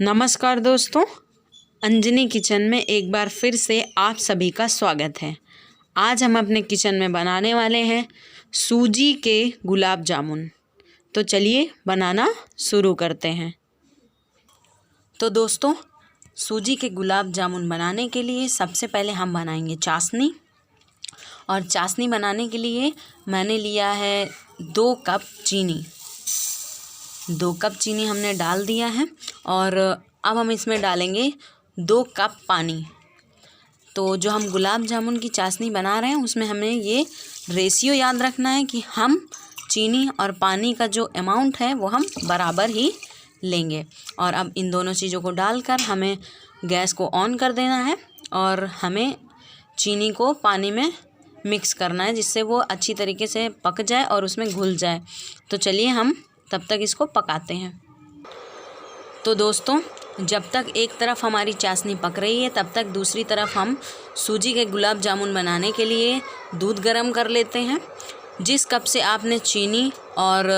नमस्कार दोस्तों, अंजनी किचन में एक बार फिर से आप सभी का स्वागत है। आज हम अपने किचन में बनाने वाले हैं सूजी के गुलाब जामुन। तो चलिए बनाना शुरू करते हैं। तो दोस्तों, सूजी के गुलाब जामुन बनाने के लिए सबसे पहले हम बनाएंगे चाशनी। और चाशनी बनाने के लिए मैंने लिया है 2 कप चीनी। 2 कप चीनी हमने डाल दिया है और अब हम इसमें डालेंगे 2 कप पानी। तो जो हम गुलाब जामुन की चाशनी बना रहे हैं उसमें हमें ये रेशियो याद रखना है कि हम चीनी और पानी का जो अमाउंट है वो हम बराबर ही लेंगे। और अब इन दोनों चीज़ों को डालकर हमें गैस को ऑन कर देना है और हमें चीनी को पानी में मिक्स करना है जिससे वो अच्छी तरीके से पक जाए और उसमें घुल जाए। तो चलिए हम तब तक इसको पकाते हैं। तो दोस्तों, जब तक एक तरफ हमारी चाशनी पक रही है तब तक दूसरी तरफ हम सूजी के गुलाब जामुन बनाने के लिए दूध गर्म कर लेते हैं। जिस कप से आपने चीनी और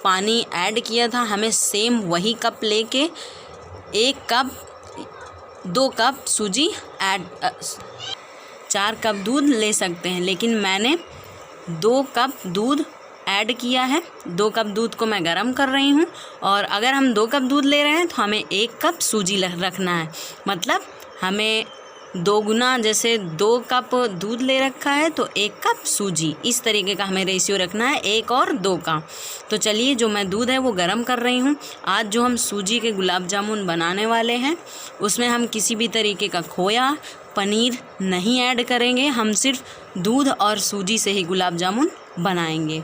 पानी ऐड किया था हमें सेम वही कप लेके 2 कप सूजी ऐड 4 कप दूध ले सकते हैं, लेकिन मैंने 2 कप दूध ऐड किया है। 2 कप दूध को मैं गरम कर रही हूँ और अगर हम 2 कप दूध ले रहे हैं तो हमें 1 कप सूजी रखना है। मतलब हमें 2 गुना, जैसे 2 कप दूध ले रखा है तो 1 कप सूजी, इस तरीके का हमें रेशियो रखना है 1 और 2 का। तो चलिए, जो मैं दूध है वो गरम कर रही हूँ। आज जो हम सूजी के गुलाब जामुन बनाने वाले हैं उसमें हम किसी भी तरीके का खोया, पनीर नहीं ऐड करेंगे। हम सिर्फ दूध और सूजी से ही गुलाब जामुन बनाएंगे।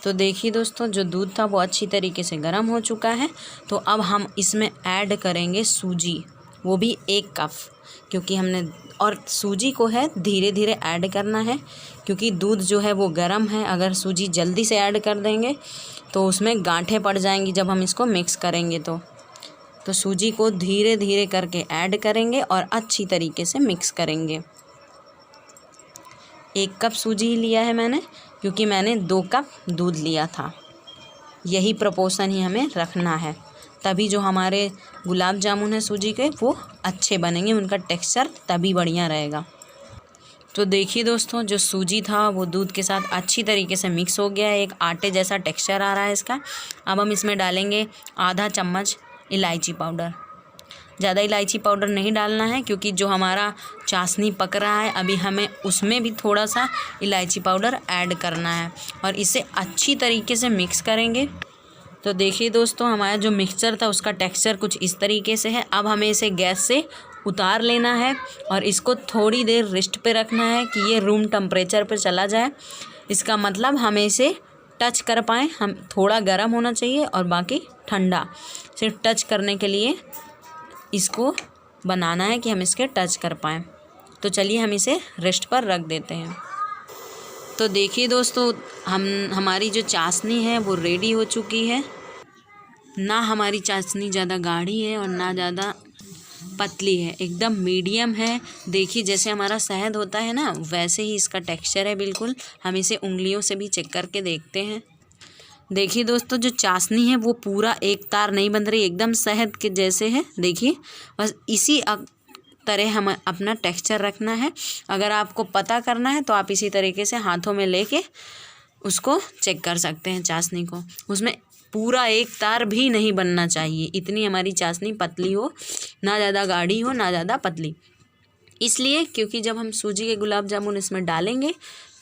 तो देखिए दोस्तों, जो दूध था वो अच्छी तरीके से गर्म हो चुका है। तो अब हम इसमें ऐड करेंगे सूजी, वो भी 1 कप, क्योंकि हमने, और सूजी को है धीरे धीरे ऐड करना है क्योंकि दूध जो है वो गर्म है। अगर सूजी जल्दी से ऐड कर देंगे तो उसमें गांठें पड़ जाएंगी जब हम इसको मिक्स करेंगे। तो सूजी को धीरे धीरे करके ऐड करेंगे और अच्छी तरीके से मिक्स करेंगे। 1 कप सूजी ही लिया है मैंने, क्योंकि मैंने 2 कप दूध लिया था। यही प्रोपोर्शन ही हमें रखना है, तभी जो हमारे गुलाब जामुन है सूजी के वो अच्छे बनेंगे, उनका टेक्सचर तभी बढ़िया रहेगा। तो देखिए दोस्तों, जो सूजी था वो दूध के साथ अच्छी तरीके से मिक्स हो गया है, एक आटे जैसा टेक्सचर आ रहा है इसका। अब हम इसमें डालेंगे आधा चम्मच इलायची पाउडर। ज़्यादा इलायची पाउडर नहीं डालना है क्योंकि जो हमारा चाशनी पक रहा है अभी हमें उसमें भी थोड़ा सा इलायची पाउडर ऐड करना है और इसे अच्छी तरीके से मिक्स करेंगे। तो देखिए दोस्तों, हमारा जो मिक्सचर था उसका टेक्सचर कुछ इस तरीके से है। अब हमें इसे गैस से उतार लेना है और इसको थोड़ी देर रेस्ट पे रखना है कि ये रूम टेम्परेचर पे चला जाए। इसका मतलब हमें इसे टच कर पाएँ, हम थोड़ा गर्म होना चाहिए और बाकी ठंडा। सिर्फ टच करने के लिए इसको बनाना है कि हम इसके टच कर पाएँ। तो चलिए हम इसे रेस्ट पर रख देते हैं। तो देखिए दोस्तों, हमारी जो चाशनी है वो रेडी हो चुकी है। ना हमारी चाशनी ज़्यादा गाढ़ी है और ना ज़्यादा पतली है, एकदम मीडियम है। देखिए, जैसे हमारा शहद होता है ना वैसे ही इसका टेक्सचर है बिल्कुल। हम इसे उंगलियों से भी चेक करके देखते हैं। देखिए दोस्तों, जो चाशनी है वो पूरा एक तार नहीं बन रही, एकदम शहद के जैसे है। देखिए, बस इसी तरह हम अपना टेक्सचर रखना है। अगर आपको पता करना है तो आप इसी तरीके से हाथों में लेके उसको चेक कर सकते हैं चाशनी को। उसमें पूरा एक तार भी नहीं बनना चाहिए, इतनी हमारी चाशनी पतली हो, ना ज़्यादा गाढ़ी हो ना ज़्यादा पतली। इसलिए क्योंकि जब हम सूजी के गुलाब जामुन इसमें डालेंगे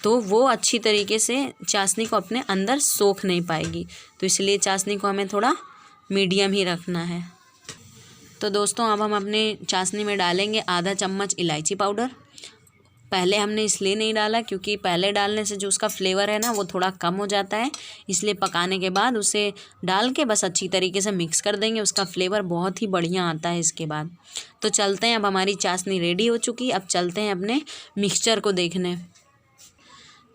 तो वो अच्छी तरीके से चाशनी को अपने अंदर सोख नहीं पाएगी। तो इसलिए चाशनी को हमें थोड़ा मीडियम ही रखना है। तो दोस्तों, अब हम अपने चाशनी में डालेंगे आधा चम्मच इलायची पाउडर। पहले हमने इसलिए नहीं डाला क्योंकि पहले डालने से जो उसका फ्लेवर है ना वो थोड़ा कम हो जाता है, इसलिए पकाने के बाद उसे डाल के बस अच्छी तरीके से मिक्स कर देंगे, उसका फ्लेवर बहुत ही बढ़िया आता है इसके बाद। तो चलते हैं, अब हमारी चाशनी रेडी हो चुकी। अब चलते हैं अपने मिक्सचर को देखने।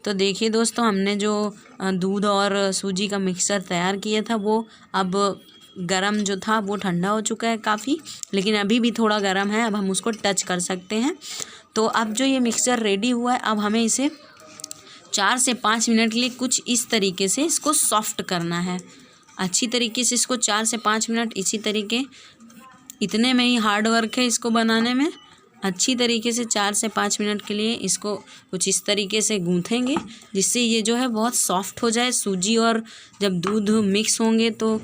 तो देखिए दोस्तों, हमने जो दूध और सूजी का मिक्सचर तैयार किया था वो अब गरम जो था वो ठंडा हो चुका है काफ़ी, लेकिन अभी भी थोड़ा गरम है। अब हम उसको टच कर सकते हैं। तो अब जो ये मिक्सचर रेडी हुआ है अब हमें इसे 4 से 5 मिनट के लिए कुछ इस तरीके से इसको सॉफ्ट करना है। अच्छी तरीके से इसको 4 से 5 मिनट इसी तरीके, इतने में ही हार्ड वर्क है इसको बनाने में। अच्छी तरीके से 4 से 5 मिनट के लिए इसको कुछ इस तरीके से गूँथेंगे, जिससे ये जो है बहुत सॉफ्ट हो जाए। सूजी और जब दूध मिक्स होंगे तो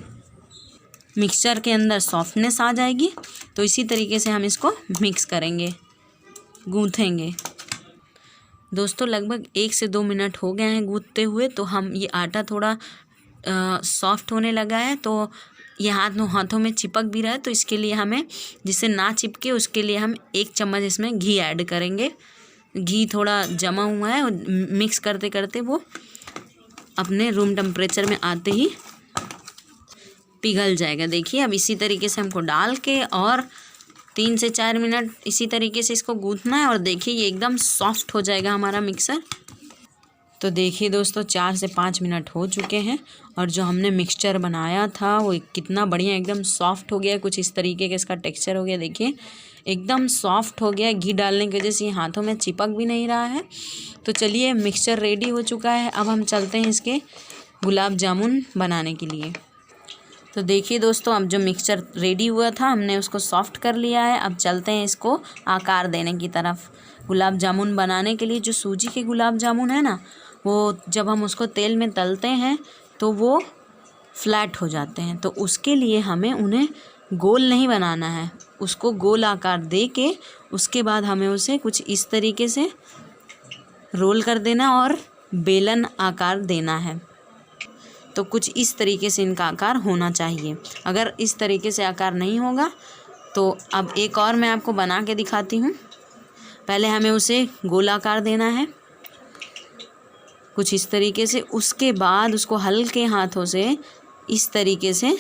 मिक्सचर के अंदर सॉफ्टनेस आ जाएगी। तो इसी तरीके से हम इसको मिक्स करेंगे, गूँथेंगे। दोस्तों लगभग 1 से 2 मिनट हो गए हैं गूँथते हुए। तो हम ये आटा थोड़ा सॉफ्ट होने लगा है, तो ये हाथों में चिपक भी रहा है। तो इसके लिए हमें, जिससे ना चिपके, उसके लिए हम 1 चम्मच इसमें घी ऐड करेंगे। घी थोड़ा जमा हुआ है और मिक्स करते करते वो अपने रूम टेम्परेचर में आते ही पिघल जाएगा। देखिए अब इसी तरीके से हमको डाल के और 3 से 4 मिनट इसी तरीके से इसको गूँथना है। और देखिए ये एकदम सॉफ्ट हो जाएगा हमारा मिक्सर। तो देखिए दोस्तों 4 से 5 मिनट हो चुके हैं और जो हमने मिक्सचर बनाया था वो कितना बढ़िया एकदम सॉफ्ट हो गया। कुछ इस तरीके का इसका टेक्सचर हो गया। देखिए एकदम सॉफ्ट हो गया। घी डालने की वजह से ये हाथों में चिपक भी नहीं रहा है। तो चलिए मिक्सचर रेडी हो चुका है। अब हम चलते हैं इसके गुलाब जामुन बनाने के लिए। तो देखिए दोस्तों अब जो मिक्सचर रेडी हुआ था हमने उसको सॉफ्ट कर लिया है। अब चलते हैं इसको आकार देने की तरफ। गुलाब जामुन बनाने के लिए जो सूजी के गुलाब जामुन है ना, वो जब हम उसको तेल में तलते हैं तो वो फ्लैट हो जाते हैं। तो उसके लिए हमें उन्हें गोल नहीं बनाना है, उसको गोल आकार दे के उसके बाद हमें उसे कुछ इस तरीके से रोल कर देना और बेलन आकार देना है। तो कुछ इस तरीके से इनका आकार होना चाहिए। अगर इस तरीके से आकार नहीं होगा तो अब एक और मैं आपको बना के दिखाती हूँ। पहले हमें उसे गोलाकार देना है कुछ इस तरीके से। उसके बाद उसको हल्के हाथों से इस तरीके से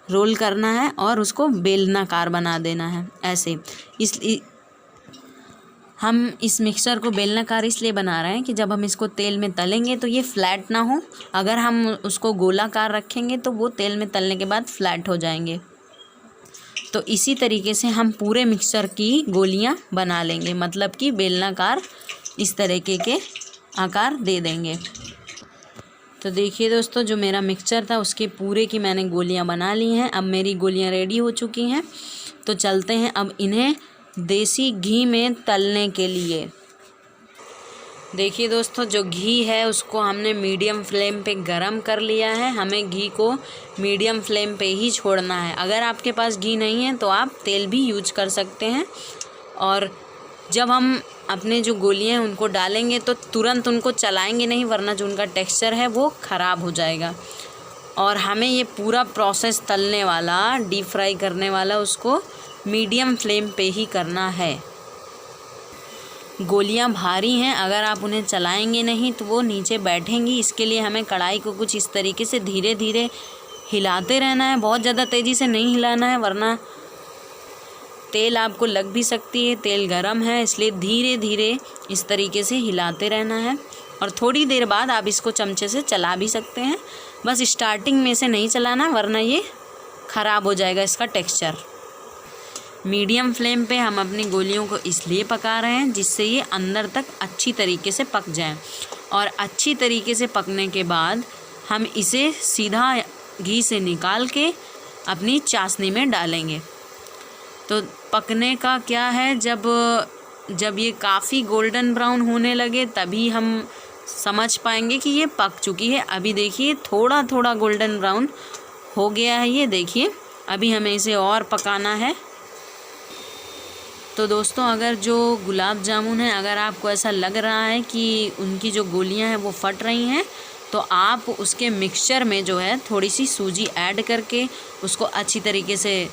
रोल करना है और उसको बेलनाकार बना देना है ऐसे। हम इस मिक्सचर को बेलनाकार इसलिए बना रहे हैं कि जब हम इसको तेल में तलेंगे तो ये फ्लैट ना हो। अगर हम उसको गोलाकार रखेंगे तो वो तेल में तलने के बाद फ्लैट हो जाएंगे। तो इसी तरीके से हम पूरे मिक्सचर की गोलियां बना लेंगे, मतलब कि बेलनाकार इस तरीके के आकार दे देंगे। तो देखिए दोस्तों जो मेरा मिक्सचर था उसके पूरे की मैंने गोलियां बना ली हैं। अब मेरी गोलियां रेडी हो चुकी हैं। तो चलते हैं अब इन्हें देसी घी में तलने के लिए। देखिए दोस्तों जो घी है उसको हमने मीडियम फ्लेम पे गरम कर लिया है। हमें घी को मीडियम फ्लेम पे ही छोड़ना है। अगर आपके पास घी नहीं है तो आप तेल भी यूज कर सकते हैं। और जब हम अपने जो गोलियां हैं उनको डालेंगे तो तुरंत उनको चलाएंगे नहीं, वरना जो उनका टेक्सचर है वो ख़राब हो जाएगा। और हमें ये पूरा प्रोसेस तलने वाला, डीप फ्राई करने वाला, उसको मीडियम फ्लेम पे ही करना है। गोलियां भारी हैं, अगर आप उन्हें चलाएंगे नहीं तो वो नीचे बैठेंगी। इसके लिए हमें कढ़ाई को कुछ इस तरीके से धीरे धीरे हिलाते रहना है। बहुत ज़्यादा तेज़ी से नहीं हिलाना है, वरना तेल आपको लग भी सकती है। तेल गरम है इसलिए धीरे धीरे इस तरीके से हिलाते रहना है। और थोड़ी देर बाद आप इसको चमचे से चला भी सकते हैं। बस स्टार्टिंग में से नहीं चलाना, वरना ये ख़राब हो जाएगा इसका टेक्सचर। मीडियम फ्लेम पे हम अपनी गोलियों को इसलिए पका रहे हैं जिससे ये अंदर तक अच्छी तरीके से पक जाएं। और अच्छी तरीके से पकने के बाद हम इसे सीधा घी से निकाल के अपनी चाशनी में डालेंगे। तो पकने का क्या है, जब ये काफ़ी गोल्डन ब्राउन होने लगे तभी हम समझ पाएंगे कि ये पक चुकी है। अभी देखिए थोड़ा थोड़ा गोल्डन ब्राउन हो गया है ये, देखिए। अभी हमें इसे और पकाना है। तो दोस्तों अगर जो गुलाब जामुन है, अगर आपको ऐसा लग रहा है कि उनकी जो गोलियां हैं वो फट रही हैं, तो आप उसके मिक्सचर में जो है थोड़ी सी सूजी ऐड करके उसको अच्छी तरीके से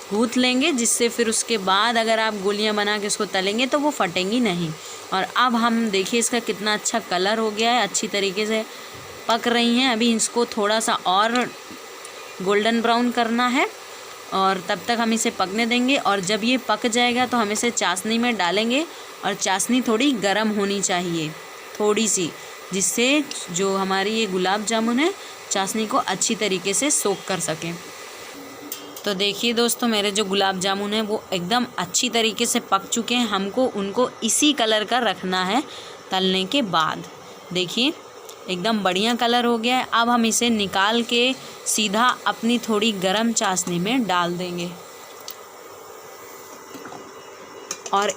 गूँथ लेंगे, जिससे फिर उसके बाद अगर आप गोलियां बना के उसको तलेंगे तो वो फटेंगी नहीं। और अब हम देखिए इसका कितना अच्छा कलर हो गया है, अच्छी तरीके से पक रही हैं। अभी इसको थोड़ा सा और गोल्डन ब्राउन करना है और तब तक हम इसे पकने देंगे। और जब ये पक जाएगा तो हम इसे चाशनी में डालेंगे। और चाशनी थोड़ी गर्म होनी चाहिए, थोड़ी सी, जिससे जो हमारी ये गुलाब जामुन है चाशनी को अच्छी तरीके से सोख कर सकें। तो देखिए दोस्तों मेरे जो गुलाब जामुन है वो एकदम अच्छी तरीके से पक चुके हैं। हमको उनको इसी कलर का रखना है तलने के बाद। देखिए एकदम बढ़िया कलर हो गया है। अब हम इसे निकाल के सीधा अपनी थोड़ी गरम चाशनी में डाल देंगे और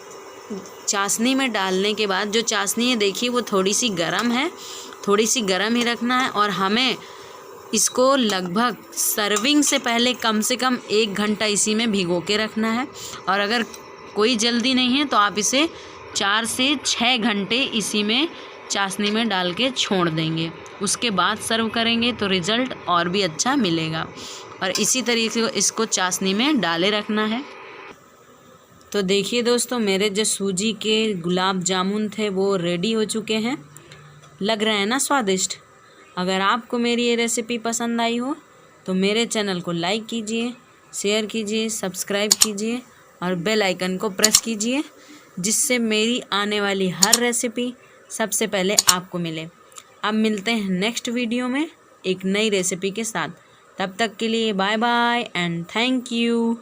चाशनी में डालने के बाद जो चाशनी है देखिए वो थोड़ी सी गर्म है, थोड़ी सी गर्म ही रखना है। और हमें इसको लगभग सर्विंग से पहले कम से कम 1 घंटा इसी में भिगो के रखना है। और अगर कोई जल्दी नहीं है तो आप इसे 4 से 6 घंटे इसी में चाशनी में डाल के छोड़ देंगे, उसके बाद सर्व करेंगे तो रिज़ल्ट और भी अच्छा मिलेगा। और इसी तरीके से इसको चाशनी में डाले रखना है। तो देखिए दोस्तों, मेरे जो सूजी के गुलाब जामुन थे वो रेडी हो चुके हैं। लग रहे हैं ना स्वादिष्ट। अगर आपको मेरी ये रेसिपी पसंद आई हो तो मेरे चैनल को लाइक कीजिए, शेयर कीजिए, सब्सक्राइब कीजिए और बेल आइकन को प्रेस कीजिए, जिससे मेरी आने वाली हर रेसिपी सबसे पहले आपको मिले। अब मिलते हैं नेक्स्ट वीडियो में एक नई रेसिपी के साथ। तब तक के लिए bye bye and thank you.